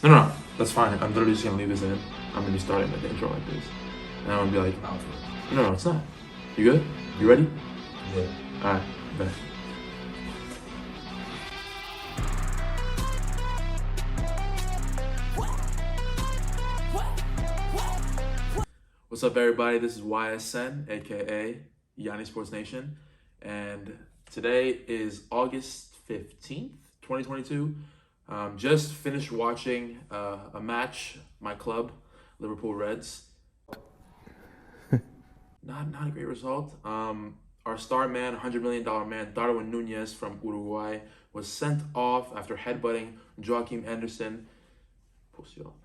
No, that's fine. I'm literally just gonna leave this in. I'm gonna be starting the intro like this, and I'm gonna be like, no, it's not. You good? You ready? Yeah. All right, bet. What's up, everybody? This is YSN, aka Yanni Sports Nation, and today is August 15th, 2022. Just finished watching a match, my club, Liverpool Reds. Not a great result. Our star man, $100 million man, Darwin Nunez from Uruguay, was sent off after headbutting Joachim Anderson.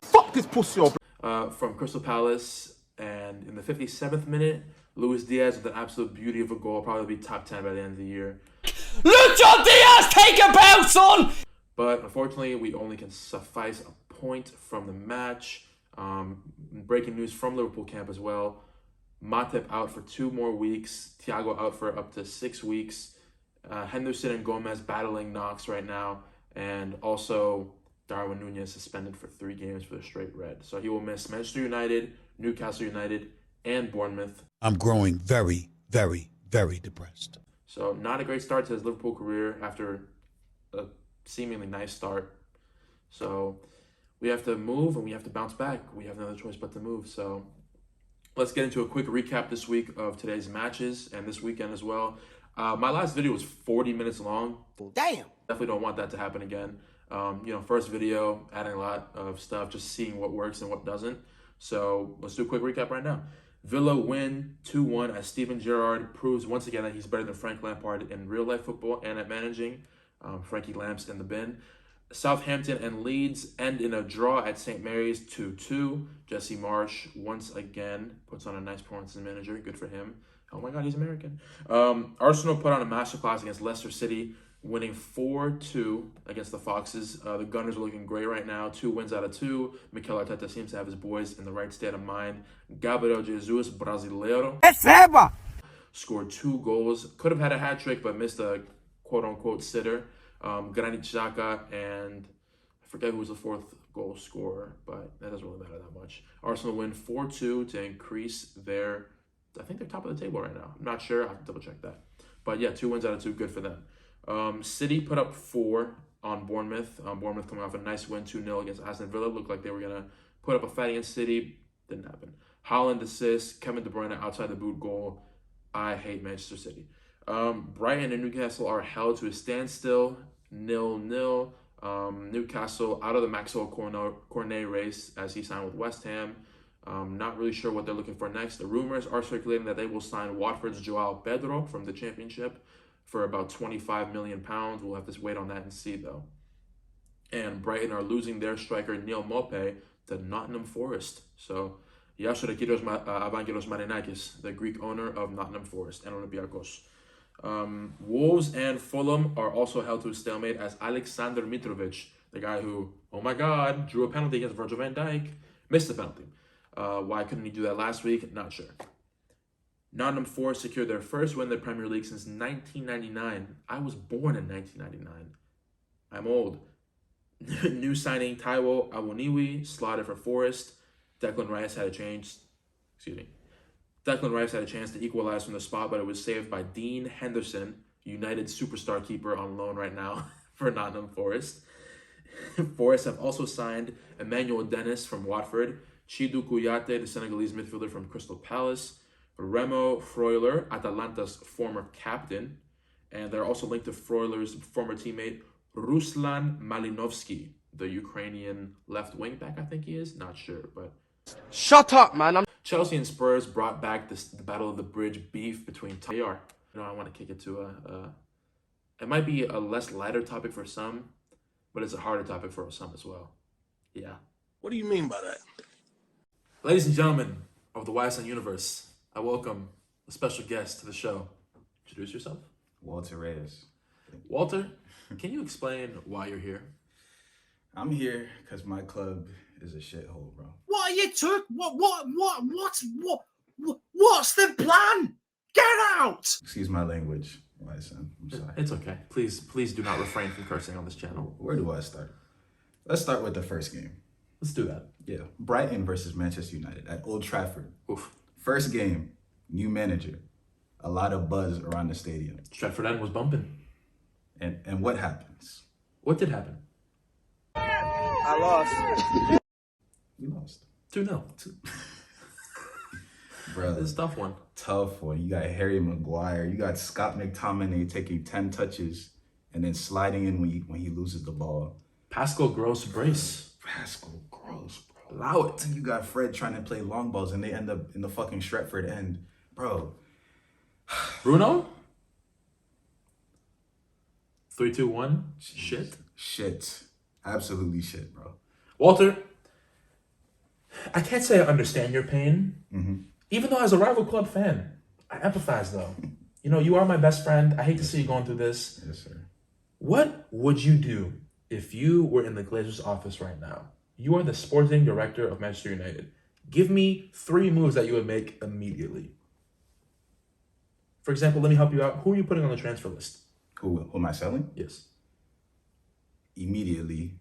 Fuck this pussy up. From Crystal Palace. And in the 57th minute, Luis Diaz with an absolute beauty of a goal, probably be top 10 by the end of the year. Lucho Diaz, take a bounce, son! But unfortunately, we only can suffice a point from the match. Breaking news from Liverpool camp as well. Matip out for 2 more weeks. Thiago out for up to 6 weeks. Henderson and Gomez battling knocks right now. And also Darwin Nunez suspended for 3 games for the straight red. So he will miss Manchester United, Newcastle United, and Bournemouth. I'm growing very, very, very depressed. So not a great start to his Liverpool career after a seemingly nice start. So we have to move and we have to bounce back. We have no other choice but to move. So let's get into a quick recap this week of today's matches and this weekend as well. My last video was 40 minutes long. Damn! Definitely don't want that to happen again. First video, adding a lot of stuff, just seeing what works and what doesn't. So let's do a quick recap right now. Villa win 2-1 as Steven Gerrard proves once again that he's better than Frank Lampard in real life football and at managing. Frankie Lamps in the bin. Southampton and Leeds end in a draw at St. Mary's 2-2. Jesse Marsch once again puts on a nice performance as manager. Good for him. Oh my God, he's American. Arsenal put on a masterclass against Leicester City, winning 4-2 against the Foxes. The Gunners are looking great right now. 2 wins out of 2. Mikel Arteta seems to have his boys in the right state of mind. Gabriel Jesus, Brasileiro, scored 2 goals. Could have had a hat trick, but missed a quote-unquote sitter. Granit Xhaka and I forget who was the 4th goal scorer, but that doesn't really matter that much. Arsenal win 4-2 to increase their, I think they're top of the table right now. I'm not sure. I have to double check that. But yeah, 2 wins out of 2. Good for them. City put up 4 on Bournemouth. Bournemouth coming off a nice win, 2-0 against Aston Villa. Looked like they were going to put up a fight against City. Didn't happen. Haaland assist, Kevin De Bruyne outside the boot goal. I hate Manchester City. Brighton and Newcastle are held to a standstill, 0-0. Newcastle out of the Maxwell Cornet race as he signed with West Ham. Not really sure what they're looking for next. The rumors are circulating that they will sign Watford's Joao Pedro from the Championship for about £25 million. We'll have to wait on that and see, though. And Brighton are losing their striker Neil Maupay to Nottingham Forest. So, Yasurakiros Avangelos Marinakis, the Greek owner of Nottingham Forest and Olympiacos. Wolves and Fulham are also held to a stalemate as Alexander Mitrovic, the guy who, oh my God, drew a penalty against Virgil van Dijk, missed the penalty. Why couldn't he do that last week? Not sure. Nottingham Forest secured their first win in the Premier League since 1999. I was born in 1999. I'm old. New signing Taiwo Awoniyi slotted for Forest. Declan Rice had a chance to equalize from the spot, but it was saved by Dean Henderson, United superstar keeper on loan right now for Nottingham Forest. Forest have also signed Emmanuel Dennis from Watford, Chidou Kouyaté, the Senegalese midfielder from Crystal Palace, Remo Freuler, Atalanta's former captain, and they're also linked to Freuler's former teammate Ruslan Malinovsky, the Ukrainian left wing back, I think he is. Not sure, but Shut up, man. Chelsea and Spurs brought back the Battle of the Bridge beef between TR. I want to kick it to it might be a less lighter topic for some, but it's a harder topic for some as well. Yeah. What do you mean by that? Ladies and gentlemen of the YSN universe, I welcome a special guest to the show. Introduce yourself. Walter Reyes. Walter, can you explain why you're here? I'm here because my club is a shithole, bro. What are you what's the plan? Get out! Excuse my language, my son. I'm sorry. It's okay. Please do not refrain from cursing on this channel. Where do I start? Let's start with the first game. Let's do that. Yeah, Brighton versus Manchester United at Old Trafford. Oof. First game, new manager, a lot of buzz around the stadium. Stratford End was bumping. And what happens? What did happen? I lost. We lost. 2-0. Bro, This is a tough one. tough one. You got Harry Maguire. You got Scott McTominay taking 10 touches and then sliding in when he loses the ball. Pascal Gross brace. Pascal Gross, bro. Allow it. You got Fred trying to play long balls and they end up in the fucking Stretford end. Bro. Bruno? 3-2-1. Shit. Shit. Absolutely shit, bro. Walter, I can't say I understand your pain. Mm-hmm. Even though as a rival club fan, I empathize though. You know, you are my best friend. I hate to see you going through this. Yes, sir. What would you do if you were in the Glazers office right now? You are the sporting director of Manchester United. Give me 3 moves that you would make immediately. For example, let me help you out. Who are you putting on the transfer list? Who am I selling? Yes. Immediately.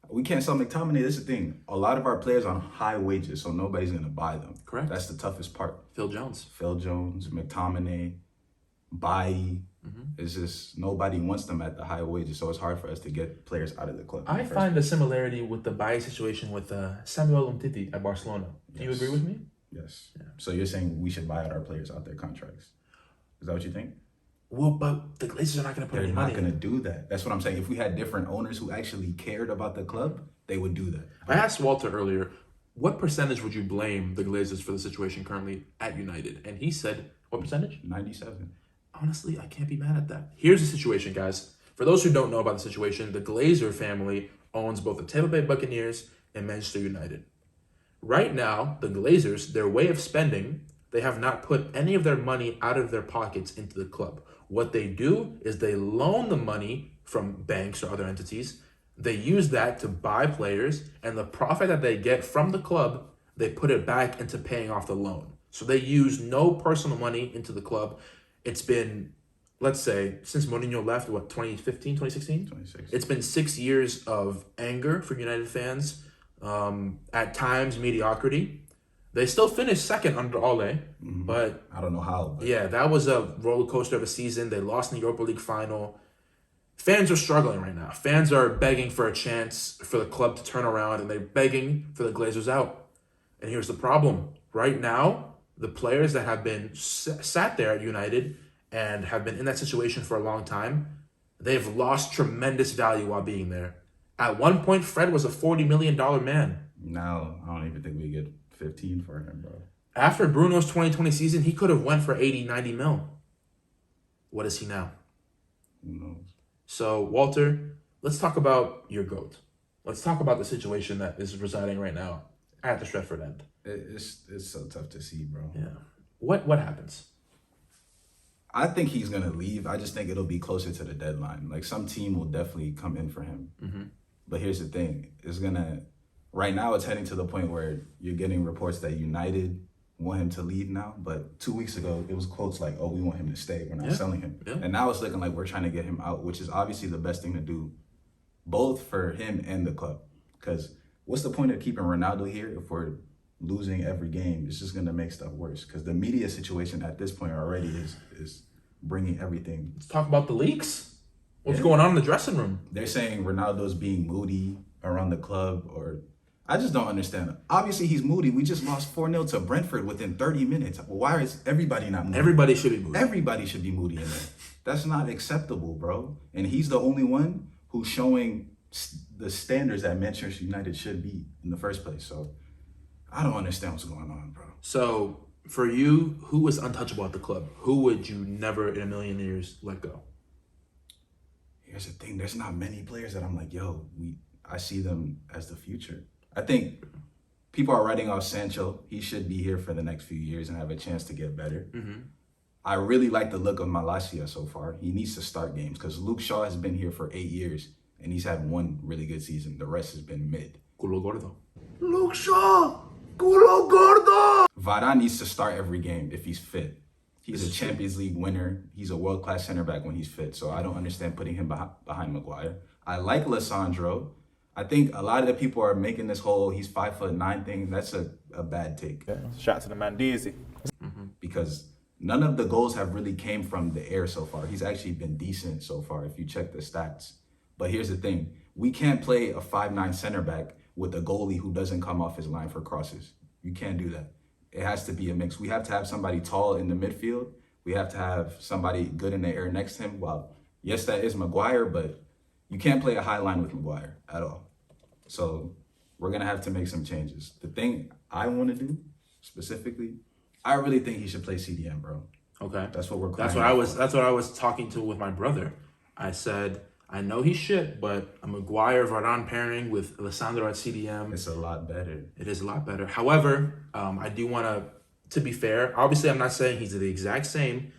We can't sell McTominay. This is the thing. A lot of our players on high wages, so nobody's going to buy them. Correct. That's the toughest part. Phil Jones. Phil Jones, McTominay, Bailly. It's just nobody wants them at the high wages, so it's hard for us to get players out of the club. I find a similarity with the Bailly situation with Samuel Umtiti at Barcelona. Do you Yes. agree with me? Yes. Yeah. So you're saying we should buy out our players out their contracts? Is that what you think? Well, but the Glazers are not going to put They're any not money going to in. do that. That's what I'm saying. If we had different owners who actually cared about the club, they would do that. I asked Walter earlier, what percentage would you blame the Glazers for the situation currently at United? And he said, what percentage? 97. Honestly, I can't be mad at that. Here's the situation, guys. For those who don't know about the situation, the Glazer family owns both the Tampa Bay Buccaneers and Manchester United. Right now, the Glazers, their way of spending, they have not put any of their money out of their pockets into the club. What they do is they loan the money from banks or other entities. They use that to buy players, and the profit that they get from the club, they put it back into paying off the loan. So they use no personal money into the club. It's been, let's say, since Mourinho left, 2015, 2016? 26. It's been 6 years of anger for United fans, at times mediocrity. They still finished second under Ole, but I don't know how. But yeah, that was a roller coaster of a season. They lost in the Europa League final. Fans are struggling right now. Fans are begging for a chance for the club to turn around, and they're begging for the Glazers out. And here's the problem. Right now, the players that have been sat there at United and have been in that situation for a long time, they've lost tremendous value while being there. At one point, Fred was a $40 million man. now I don't even think we get 15 for him, bro. After Bruno's 2020 season, he could have went for 80, 90 mil. What is he now? Who knows? So, Walter, let's talk about your GOAT. Let's talk about the situation that is residing right now at the Stretford End. It's so tough to see, bro. Yeah. What happens? I think he's gonna leave. I just think it'll be closer to the deadline. Like some team will definitely come in for him. But here's the thing: right now it's heading to the point where you're getting reports that United want him to leave now. But 2 weeks ago, it was quotes like, "Oh, we want him to stay. We're not selling him." Yeah. And now it's looking like we're trying to get him out, which is obviously the best thing to do, both for him and the club. Because what's the point of keeping Ronaldo here if we're losing every game? It's just gonna make stuff worse. Because the media situation at this point already is bringing everything. Let's talk about the leaks. What's going on in the dressing room? They're saying Ronaldo's being moody around the club, or I just don't understand. Obviously, he's moody. We just lost 4-0 to Brentford within 30 minutes. Why is everybody not moody? Everybody should be moving. Everybody should be moody in there. That's not acceptable, bro. And he's the only one who's showing the standards that Manchester United should be in the first place. So I don't understand what's going on, bro. So, for you, who is untouchable at the club? Who would you never in a million years let go? Here's the thing. There's not many players that I'm like, yo, I see them as the future. I think people are writing off Sancho. He should be here for the next few years and have a chance to get better. I really like the look of Malacia so far. He needs to start games because Luke Shaw has been here for 8 years and he's had one really good season. The rest has been mid. Culo Gordo. Luke Shaw! Culo gordo! Varane needs to start every game if he's fit. He's a Champions League winner. He's a world-class center back when he's fit. So I don't understand putting him behind Maguire. I like Lissandro. I think a lot of the people are making this whole he's 5'9" thing. That's a bad take. Yeah. Shout out to the man Deezy. Because none of the goals have really came from the air so far. He's actually been decent so far if you check the stats. But here's the thing. We can't play a 5'9" center back with a goalie who doesn't come off his line for crosses. You can't do that. It has to be a mix. We have to have somebody tall in the midfield. We have to have somebody good in the air next to him. Well, yes, that is Maguire, but you can't play a high line with Maguire at all. So we're going to have to make some changes. The thing I want to do specifically, I really think he should play CDM, bro. Okay. That's what we're. That's what I was talking to with my brother. I said, I know he should, but a Maguire Varane pairing with Alessandro at CDM. It's a lot better. It is a lot better. However, I do want to be fair, obviously I'm not saying he's the exact same,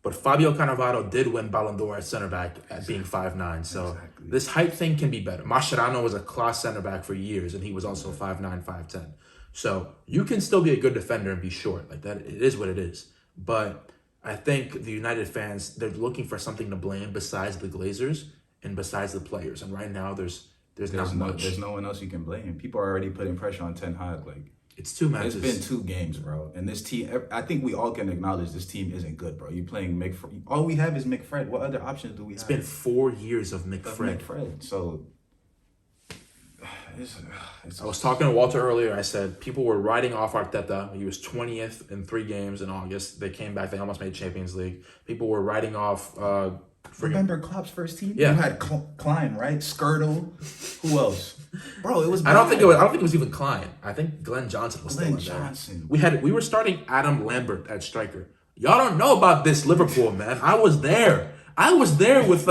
but Fabio Cannavaro did win Ballon d'Or at center back at being 5'9". So this height thing can be better. Mascherano was a class center back for years, and he was also 5'9", 5'10". So you can still be a good defender and be short. Like that, it is what it is. But I think the United fans, they're looking for something to blame besides the Glazers and besides the players. And right now, there's not much. There's no one else you can blame. People are already putting pressure on Ten Hag. Like it's 2 matches. It's been 2 games, bro. And this team, I think we all can acknowledge this team isn't good, bro. You're playing McFred. All we have is McFred. What other options do we have? It's been 4 years of McFred. So I was talking to Walter earlier. I said people were writing off Arteta. He was 20th in 3 games in August. They came back. They almost made Champions League. People were writing off. Remember Klopp's first team? Yeah. You had Klein, right? Skirtle. Who else? Bro, it was. I don't think it was even Klein. I think Glenn Johnson was Glenn still in Johnson. there. We were starting Adam Lambert at striker. Y'all don't know about this Liverpool, man. I was there. I was there with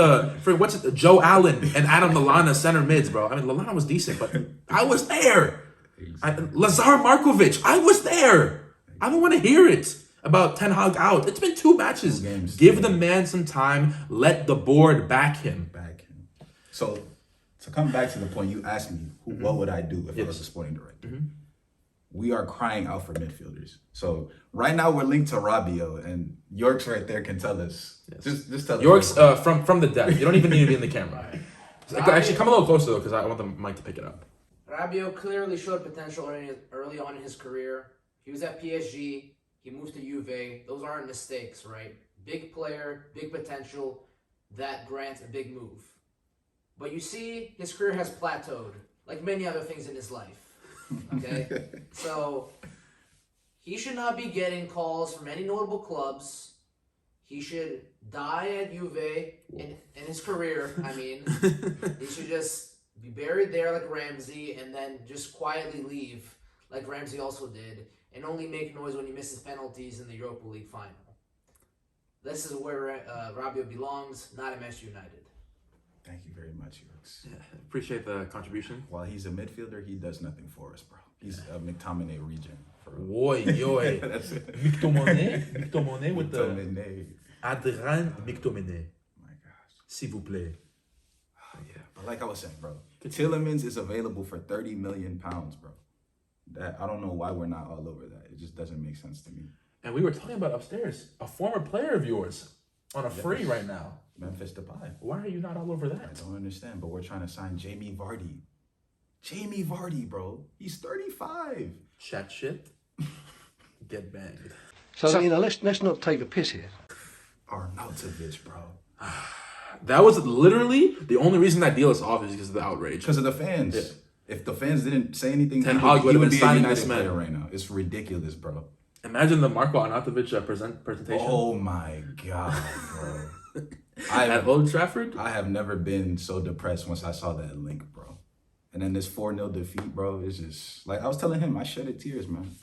Joe Allen and Adam Lallana center mids, bro. I mean, Lallana was decent, but I was there. Lazar Markovic, I was there. I don't want to hear it about Ten Hag out. It's been 2 matches. Give the man some time. Let the board back him. So, to come back to the point, you asked me, what would I do if I was a sporting director? We are crying out for midfielders. So right now we're linked to Rabiot, and York's right there can tell us. Yes. Just tell us. York's from the depth. You don't even need to be in the camera. Actually, come a little closer though, because I want the mic to pick it up. Rabiot clearly showed potential early on in his career. He was at PSG. He moved to Juve. Those aren't mistakes, right? Big player, big potential. That grants a big move. But you see, his career has plateaued, like many other things in his life. Okay? So, he should not be getting calls from any notable clubs. He should die at Juve in his career, I mean. He should just be buried there like Ramsey and then just quietly leave like Ramsey also did and only make noise when he misses penalties in the Europa League final. This is where Rabiot belongs, not at Manchester United. Thank you very much, Yorks. Yeah, appreciate the contribution. While he's a midfielder, he does nothing for us, bro. He's a McTominay region. Woy, yoy. That's it. McTominay with the Adrien McTominay. My gosh. S'il vous plaît. Yeah, but like I was saying, bro, Tielemans is available for £30 million, bro. That I don't know why we're not all over that. It just doesn't make sense to me. And we were talking about upstairs, a former player of yours on a free right now. Memphis Depay. Why are you not all over that? I don't understand, but we're trying to sign Jamie Vardy. Jamie Vardy, bro. He's 35. Chat shit. Get banged. So you know, let's not take the piss here. Arnautovic, bro. That was literally the only reason that deal is off is because of the outrage. Because of the fans. Yeah. If the fans didn't say anything, Ten Hag would have been signing this man right now. It's ridiculous, bro. Imagine the Marco Arnautovic presentation. Oh my god, bro. At Old Trafford? I have never been so depressed once I saw that link, bro. And then this 4-0 defeat, bro, is just like I was telling him, I shedded tears, man.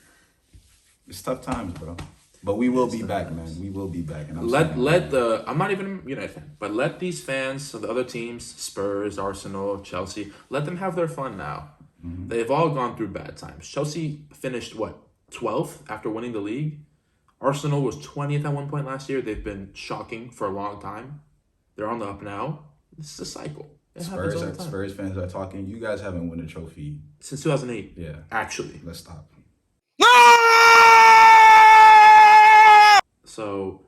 It's tough times, bro. But we will be back, man. We will be back. And I'm not even a United fan, but let these fans of the other teams, Spurs, Arsenal, Chelsea, let them have their fun now. Mm-hmm. They've all gone through bad times. Chelsea finished 12th after winning the league. Arsenal was 20th at one point last year. They've been shocking for a long time. They're on the up now. This is a cycle. Spurs fans are talking. You guys haven't won a trophy since 2008. Yeah, actually. Let's stop. So,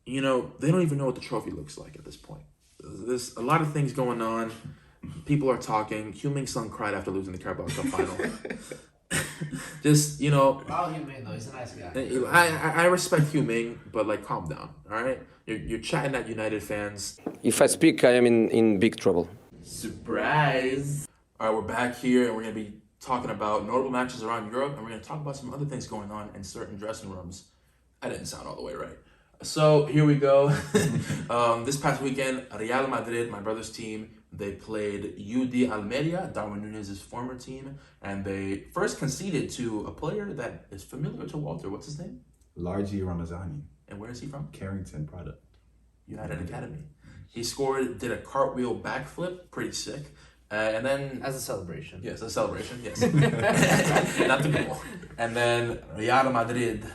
they don't even know what the trophy looks like at this point. There's a lot of things going on. People are talking. Heung-min Son cried after losing the Carabao Cup final. Just, you know, Wow, you made though. He's a nice guy. I respect Heung-min, but like calm down, all right? You're chatting at United fans. If I speak, I am in big trouble. Surprise! All right, we're back here, and we're gonna be talking about notable matches around Europe, and we're gonna talk about some other things going on in certain dressing rooms. I didn't sound all the way right. So here we go. This past weekend, Real Madrid, my brother's team, they played UD Almeria, Darwin Núñez's former team, and they first conceded to a player that is familiar to Walter. What's his name? Largi Ramazani, And where is he from? Carrington product. United Academy. He scored, did a cartwheel backflip, pretty sick. And then... As a celebration. Yes, a celebration, yes. Not the goal. And then Real Madrid,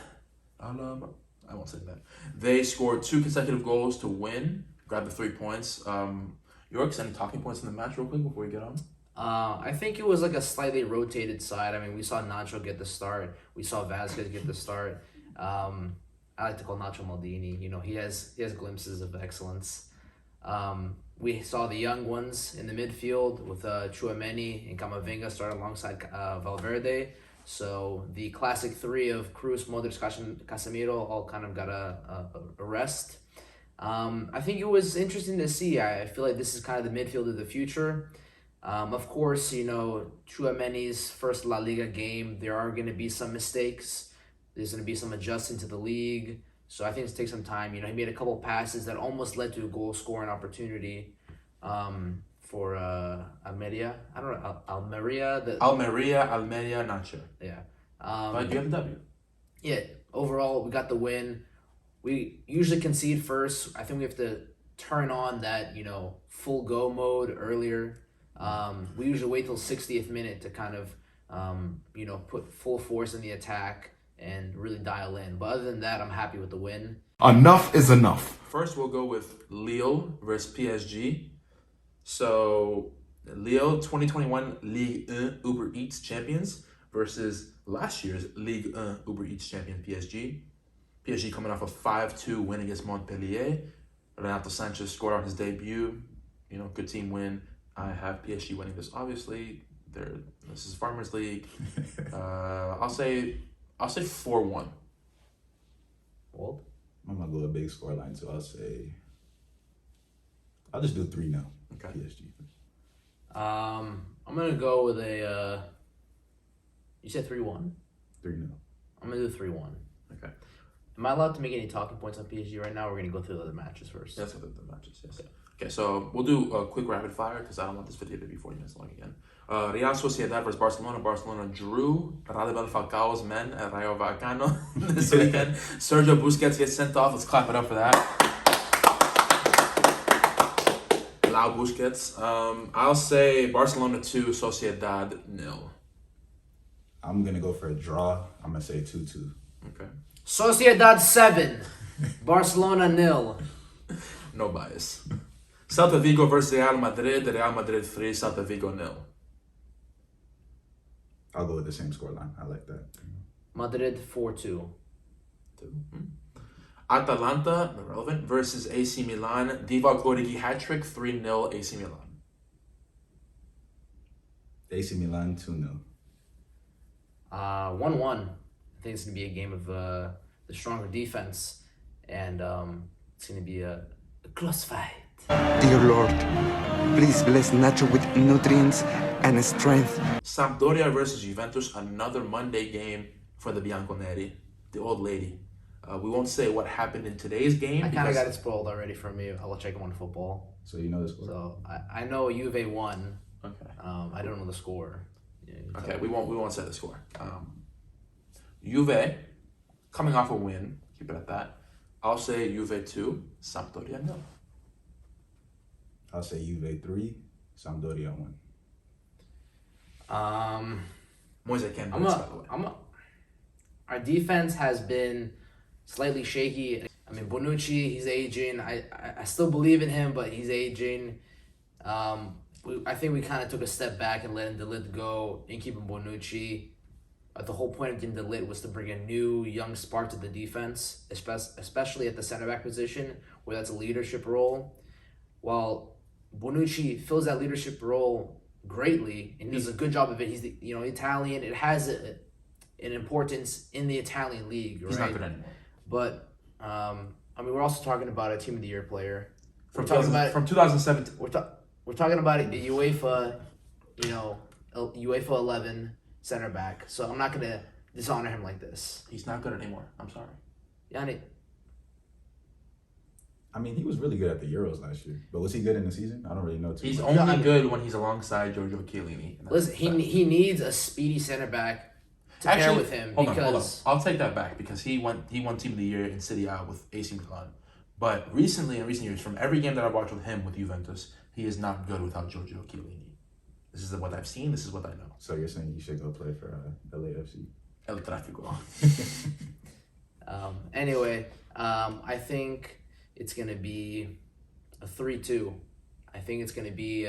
I won't say that. They scored 2 consecutive goals to win, grab the 3 points. Yorks, any talking points in the match real quick before we get on? I think it was like a slightly rotated side. I mean, we saw Nacho get the start. We saw Vasquez get the start. I like to call Nacho Maldini. You know, he has glimpses of excellence. We saw the young ones in the midfield with Tchouaméni and Camavinga start alongside Valverde. So the classic 3 of Cruz, Modric, Casemiro all kind of got a rest. I think it was interesting to see. I feel like this is kind of the midfield of the future. Of course, you know, Tchouaméni's first La Liga game, there are going to be some mistakes. There's going to be some adjusting to the league. So I think it's take some time. You know, he made a couple passes that almost led to a goal scoring opportunity for Almeria. I don't know, Almeria. Almeria, not sure. Yeah. But you have the W. Yeah, overall, we got the win. We usually concede first. I think we have to turn on that, you know, full go mode earlier. We usually wait till 60th minute to kind of, you know, put full force in the attack and really dial in. But other than that, I'm happy with the win. Enough is enough. First, we'll go with Lille versus PSG. So, Lille, 2021 Ligue 1 Uber Eats champions versus last year's Ligue 1 Uber Eats champion PSG. PSG coming off a 5-2 win against Montpellier. Renato Sanchez scored on his debut. You know, good team win. I have PSG winning this. Obviously, this is Farmers League. I'll say 4-1. Walt? I'm gonna go a big scoreline, so I'll just do 3-0. Okay. PSG. I'm gonna go with a. You said 3-1. 3-0. I'm gonna do 3-1. Okay. Am I allowed to make any talking points on PSG right now? Or we're gonna go through the other matches first. That's what the matches, yes. Okay, so we'll do a quick rapid fire because I don't want this video to be 40 minutes long again. Real Sociedad versus Barcelona. Barcelona drew Radamel Falcao's men at Rayo Vallecano this weekend. Sergio Busquets gets sent off. Let's clap it up for that. Allow Busquets. I'll say Barcelona 2, Sociedad 0. I'm gonna go for a draw. I'm gonna say 2-2. Okay. Sociedad 7, Barcelona 0. No bias. Celta Vigo versus Real Madrid. Real Madrid 3, Celta Vigo 0. I'll go with the same scoreline. I like that. Madrid 4-2. Atalanta, irrelevant, versus AC Milan. Divock Origi hat-trick, 3-0 AC Milan. AC Milan 2-0. 1-1. I think it's going to be a game of the stronger defense. And it's going to be a close fight. Dear Lord, please bless Nacho with nutrients and strength. Sampdoria versus Juventus, another Monday game for the Bianconeri, the old lady. We won't say what happened in today's game. I kind of got it spoiled already from you. I'll check on football. So you know the score? So I know Juve won. Okay. I don't know the score. Yeah, Okay, we won't say the score. Juve, coming off a win, keep it at that. I'll say Juve 2, Sampdoria 0. I'll say Juve 3, Sampdoria 1. Moise can't do this, by the way. Our defense has been slightly shaky. I mean, Bonucci, he's aging. I still believe in him, but he's aging. I think we kind of took a step back and letting De Ligt go and keeping Bonucci. The whole point of getting De Ligt was to bring a new, young spark to the defense, especially at the center back position, where that's a leadership role. While Bonucci fills that leadership role greatly, and he does a good job of it. He's the, Italian. It has an importance in the Italian league, right? He's not good anymore. But we're also talking about a Team of the Year player. From 2017. We're talking about a UEFA, UEFA 11 center back. So I'm not gonna dishonor him like this. He's not good anymore. I'm sorry. Yanni. I mean, he was really good at the Euros last year, but was he good in the season? I don't really know. He's only good when he's alongside Giorgio Chiellini. Listen, he needs a speedy center back to pair with him. Hold on. I'll take that back because he won Team of the Year in Serie A with AC Milan. But recently, in recent years, from every game that I've watched with him with Juventus, he is not good without Giorgio Chiellini. This is what I've seen. This is what I know. So you're saying he should go play for LAFC? El Tráfico. Anyway, I think it's going to be a 3-2. I think it's going to be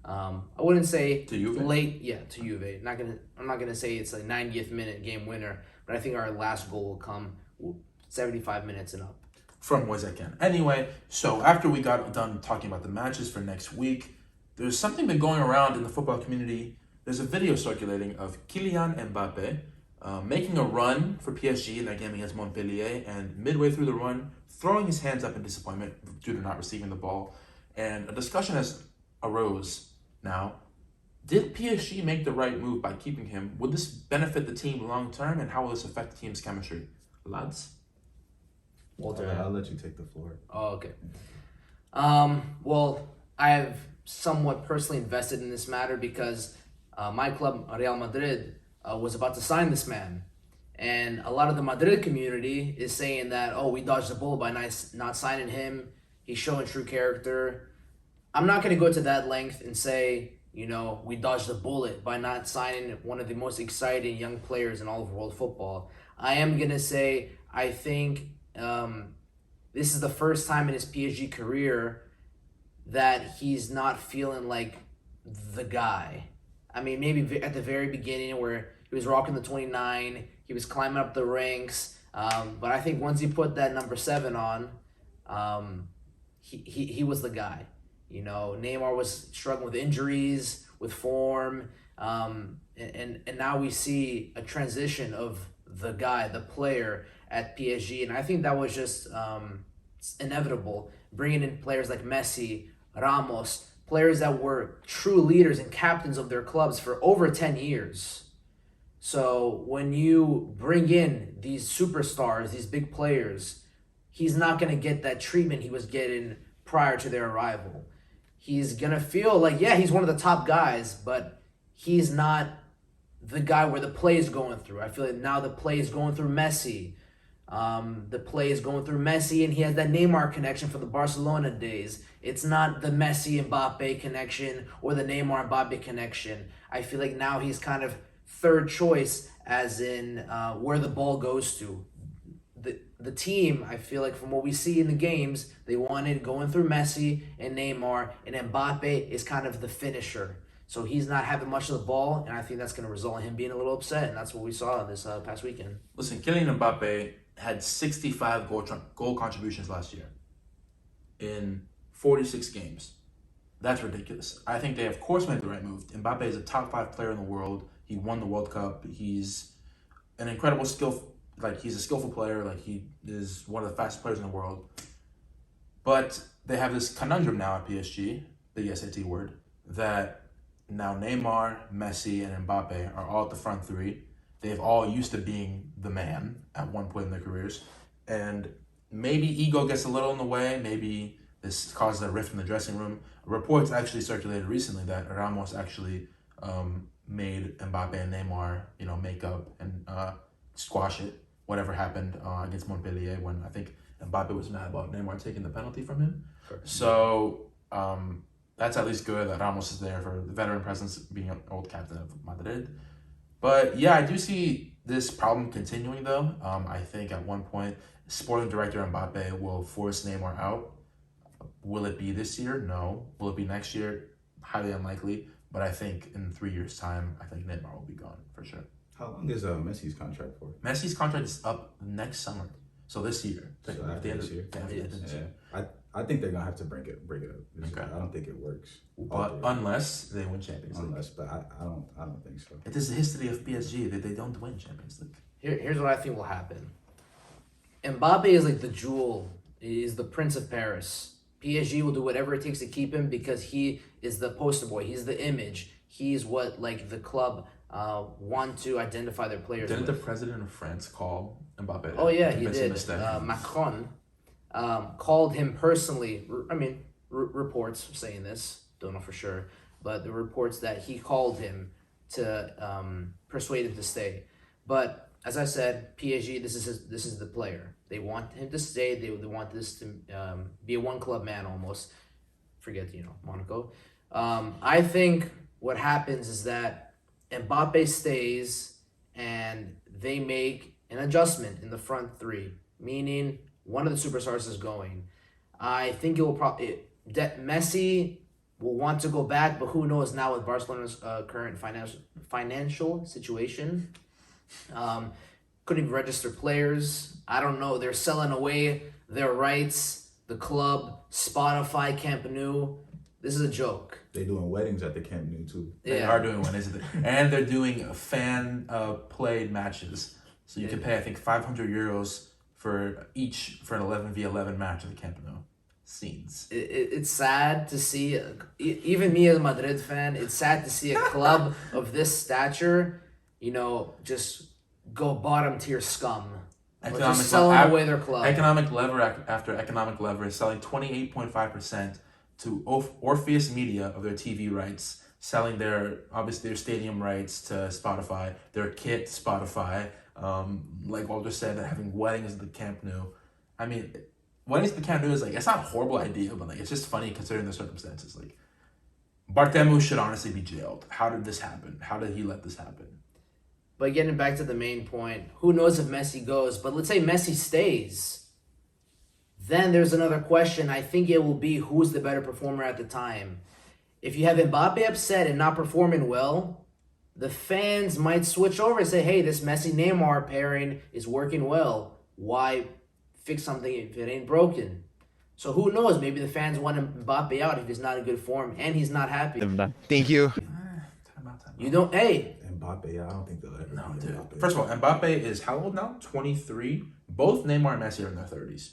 I wouldn't say to Juve? To Juve. I'm not gonna say it's a 90th minute game winner, but I think our last goal will come 75 minutes and up. From Wizzaken. Anyway, so after we got done talking about the matches for next week, there's something been going around in the football community. There's a video circulating of Kylian Mbappe making a run for PSG in their game against Montpellier, and midway through the run, throwing his hands up in disappointment due to not receiving the ball. And a discussion has arose now. Did PSG make the right move by keeping him? Would this benefit the team long term, and how will this affect the team's chemistry? Lads? Walter, I'll let you take the floor. Oh, okay. Well, I have somewhat personally invested in this matter because my club, Real Madrid, was about to sign this man. And a lot of the Madrid community is saying that, we dodged the bullet by not signing him. He's showing true character. I'm not going to go to that length and say, we dodged the bullet by not signing one of the most exciting young players in all of world football. I am going to say, I think this is the first time in his PSG career that he's not feeling like the guy. I mean, maybe at the very beginning where he was rocking the 29, he was climbing up the ranks. But I think once he put that number 7 on, he was the guy. Neymar was struggling with injuries, with form, and now we see a transition of the guy, the player at PSG, and I think that was just inevitable. Bringing in players like Messi, Ramos, players that were true leaders and captains of their clubs for over 10 years. So when you bring in these superstars, these big players, he's not going to get that treatment he was getting prior to their arrival. He's going to feel like, he's one of the top guys, but he's not the guy where the play is going through. I feel like now the play is going through Messi. And he has that Neymar connection from the Barcelona days. It's not the Messi Mbappe connection or the Neymar Mbappe connection. I feel like now he's kind of third choice, as in where the ball goes to. The team, I feel like from what we see in the games, they wanted going through Messi and Neymar, and Mbappe is kind of the finisher. So he's not having much of the ball, and I think that's going to result in him being a little upset, and that's what we saw this past weekend. Listen, Kylian Mbappe had 65 goal contributions last year in 46 games. That's ridiculous. I think they, of course, made the right move. Mbappe is a top 5 player in the world. He won the World Cup. He's an incredible he's a skillful player. He is one of the fastest players in the world. But they have this conundrum now at PSG, the SAT word, that now Neymar, Messi, and Mbappe are all at the front 3. They've all used to being the man at one point in their careers. And maybe ego gets a little in the way. Maybe this causes a rift in the dressing room. Reports actually circulated recently that Ramos actually made Mbappe and Neymar, make up and squash it, whatever happened against Montpellier, when I think Mbappe was mad about Neymar taking the penalty from him. Sure. So that's at least good that Ramos is there for the veteran presence, being an old captain of Madrid. But yeah, I do see this problem continuing though. I think at one point, sporting director Mbappe will force Neymar out. Will it be this year? No. Will it be next year? Highly unlikely. But I think in 3 years' time, I think Neymar will be gone for sure. How long is Messi's contract for? Messi's contract is up next summer. So this year. So after this year? I think they're gonna have to break it up. Okay. I don't think it works. But unless they win Champions League. But I don't think so. It is the history of PSG that they don't win Champions League. Here's what I think will happen. Mbappe is like the jewel. He's the Prince of Paris. PSG will do whatever it takes to keep him because he is the poster boy. He's the image. He's what like the club want to identify their players Didn't with. the president of France call Mbappe? Oh yeah, he a did. mistake? Macron called him personally. Reports saying this. Don't know for sure, but the reports that he called him to persuade him to stay. But as I said, PSG, this is the player. They want him to stay. They want this to be a one club man almost. Forget Monaco. I think what happens is that Mbappe stays and they make an adjustment in the front three, meaning one of the superstars is going. I think it will probably Messi will want to go back, but who knows now with Barcelona's current financial situation. Couldn't even register players. I don't know. They're selling away their rights. The club, Spotify, Camp Nou. This is a joke. They're doing weddings at the Camp Nou too. They are doing one, isn't it? And they're doing fan played matches. So you can pay, I think, 500 euros for an 11v11 match at the Camp Nou. Scenes. It's sad to see, even me as a Madrid fan, it's sad to see a club of this stature, just go bottom tier scum. Or just selling away their club. Economic lever after economic lever is selling 28.5% to Orpheus Media of their TV rights, selling their stadium rights to Spotify, their kit Spotify, like Walter said, having weddings at the Camp Nou. I mean, weddings at the Camp Nou is it's not a horrible idea, but it's just funny considering the circumstances. Bartomeu should honestly be jailed. How did this happen? How did he let this happen? But getting back to the main point, who knows if Messi goes? But let's say Messi stays. Then there's another question. I think it will be who's the better performer at the time. If you have Mbappe upset and not performing well, the fans might switch over and say, hey, this Messi-Neymar pairing is working well. Why fix something if it ain't broken? So who knows? Maybe the fans want Mbappe out if he's not in good form and he's not happy. Thank you. You don't, hey. Mbappe, I don't think they'll ever. No, beat dude. Mbappe. First of all, Mbappe is how old now? 23. Both Neymar and Messi are in their 30s.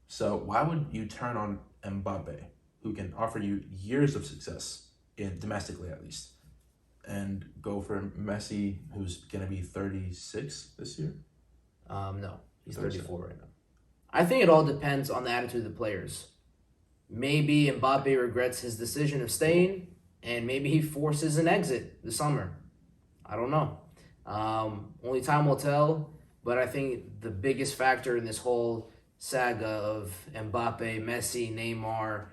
So why would you turn on Mbappe, who can offer you years of success domestically at least, and go for Messi, who's gonna be 36 this year? No, he's 34 right now. I think it all depends on the attitude of the players. Maybe Mbappe regrets his decision of staying, and maybe he forces an exit this summer. I don't know. Only time will tell, but I think the biggest factor in this whole saga of Mbappe, Messi, Neymar,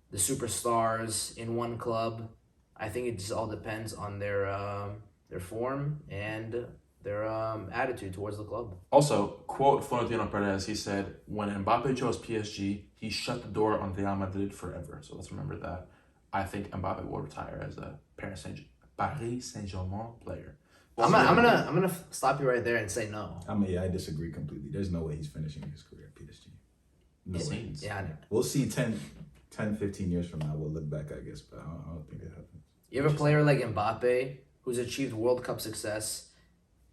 the superstars in one club, I think it just all depends on their form and their attitude towards the club. Also, quote Florentino Perez, he said, when Mbappe chose PSG, he shut the door on Real Madrid forever. So let's remember that. I think Mbappe will retire as a Paris Saint-Germain player. I'm gonna stop you right there and say no. I disagree completely. There's no way he's finishing his career at PSG. No way. Yeah, We'll see 10, 15 years from now. We'll look back, I guess, but I don't think it happens. You have a player like Mbappe who's achieved World Cup success,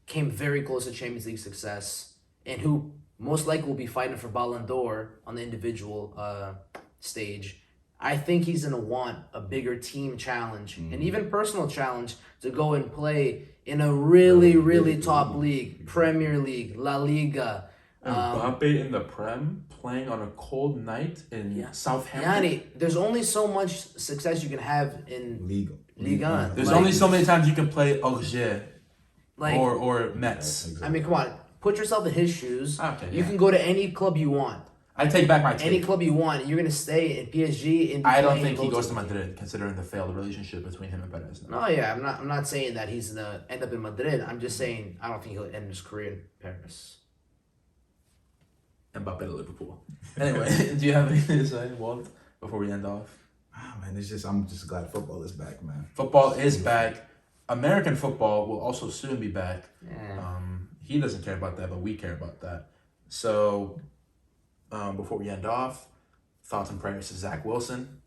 came very close to Champions League success, and who most likely will be fighting for Ballon d'Or on the individual stage. I think he's going to want a bigger team challenge and even personal challenge to go and play in a really top league, Premier League, La Liga. Mbappe in the Prem, playing on a cold night in Southampton. Yanni, there's only so much success you can have in Ligue 1. There's only so many times you can play Auxerre or Metz. Exactly. I mean, come on. Put yourself in his shoes. Okay, you can go to any club you want. I take back my take. Any club you want. You're going to stay in PSG. I don't think he goes to Madrid, considering the failed relationship between him and Perez. No, yeah, I'm not saying that he's going to end up in Madrid. I'm just saying I don't think he'll end his career in Paris. Mbappe to Liverpool. Anyway, do you have anything to say, Walt, before we end off? Man, I'm just glad football is back, man. Football is back. American football will also soon be back. Yeah. He doesn't care about that, but we care about that. So, before we end off, thoughts and prayers to Zach Wilson.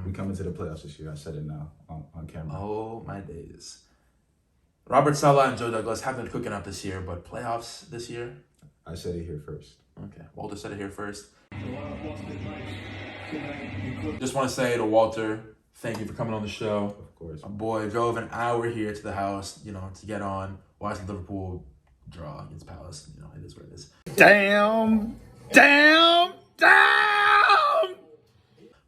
We come into the playoffs this year. I said it now on camera. Oh, my days. Robert Saleh and Joe Douglas have been cooking up this year, but playoffs this year? I said it here first. Okay, Walter said it here first. Just want to say to Walter, thank you for coming on the show. Of course. My boy drove an hour here to the house, to get on, watch the Liverpool draw against Palace. It is what it is. Damn.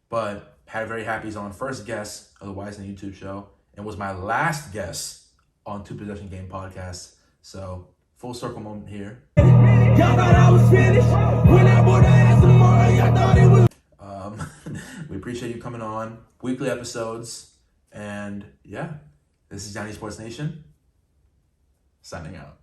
But very happy he's on first guest of the Wise and YouTube show and was my last guest on Two Possession Game podcast. So full circle moment here. Y'all thought I was finished. When I bought that ass tomorrow, y'all thought it was. We appreciate you coming on. Weekly episodes. And yeah, this is Johnny Sports Nation signing out.